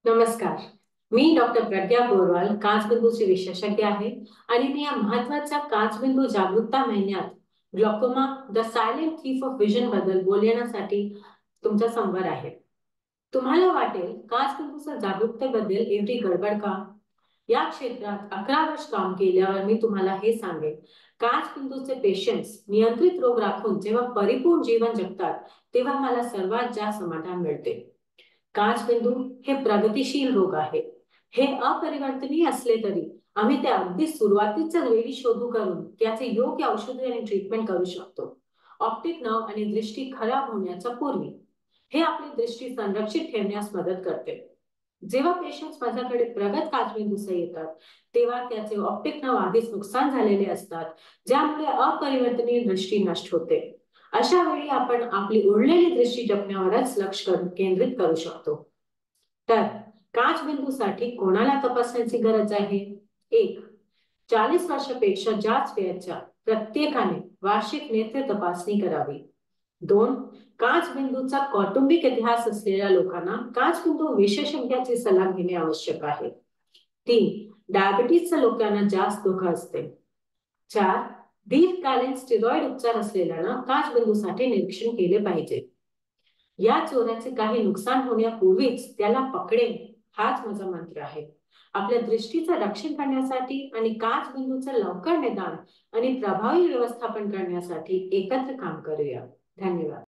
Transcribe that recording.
नमस्कार. मी डॉक्टर प्रज्ञा गोरवाल, काचबिंदूची विशेषज्ञ आहे आणि मी या महत्त्वाच्या काचबिंदू जागरूकता महिन्यात glaucoma the silent thief of vision बद्दल बोलण्यासाठी तुमच्या समोर आहे. तुम्हाला वाटेल काचबिंदूच्या जागरूकतेबद्दल एवढी गडबड का? या क्षेत्रात 11 वर्ष काम केल्यावर मी तुम्हाला हे सांगेन. काचबिंदूचे पेशंट्स नियंत्रित रोग राखून जेव्हा परिपूर्ण जीवन जगतात, तेव्हा मला सर्वात जास्त समाधान मिळते. काचबिंदू हे प्रगतिशील रोग आहे. हे अपरिवर्तनीय असले तरी आम्ही ते अगदी सुरुवातीच्या वेळी शोधू करून त्याचे योग्य औषधे आणि ट्रीटमेंट करू शकतो. ऑप्टिक नर्व आणि दृष्टी खराब होण्याच्या पूर्वी हे आपली दृष्टी संरक्षित ठेवण्यास मदत करते. जेव्हा पेशंट्स माझ्याकडे प्रगत काचबिंदूसह येतात, तेव्हा त्याचे ऑप्टिक नर्व आधीच नुकसान झालेले असतात, ज्यामुळे अपरिवर्तनीय दृष्टी नष्ट होते. अशा वेळी आपण आपली उरलेली दृष्टी जपण्यावरच केंद्रित करू शकतो. तर काचबिंदूसाठी कोणाला तपासण्याची गरज आहे? 1. 40 वर्षापेक्षा जास्त वयाच्या प्रत्येकाने वार्षिक नेत्र तपासणी करावी. 2. काचबिंदूचा कौटुंबिक इतिहास असलेल्या लोकांना काचबिंदू विशेषज्ञाची सल्ला घेणे आवश्यक आहे. 3. डायबिटीजच्या लोकांना जास्त धोका असते. 4. दीर्घकालीन स्टेरॉइड उपचार असलेल्यांना काचबिंदूसाठी निरीक्षण केले पाहिजे. या चोराचे काही नुकसान होण्यापूर्वीच त्याला पकडेन हाच माझा मंत्र आहे. आपल्या दृष्टीचं रक्षण करण्यासाठी आणि काचबिंदूचं लवकर निदान आणि प्रभावी व्यवस्थापन करण्यासाठी एकत्र काम करूया. धन्यवाद.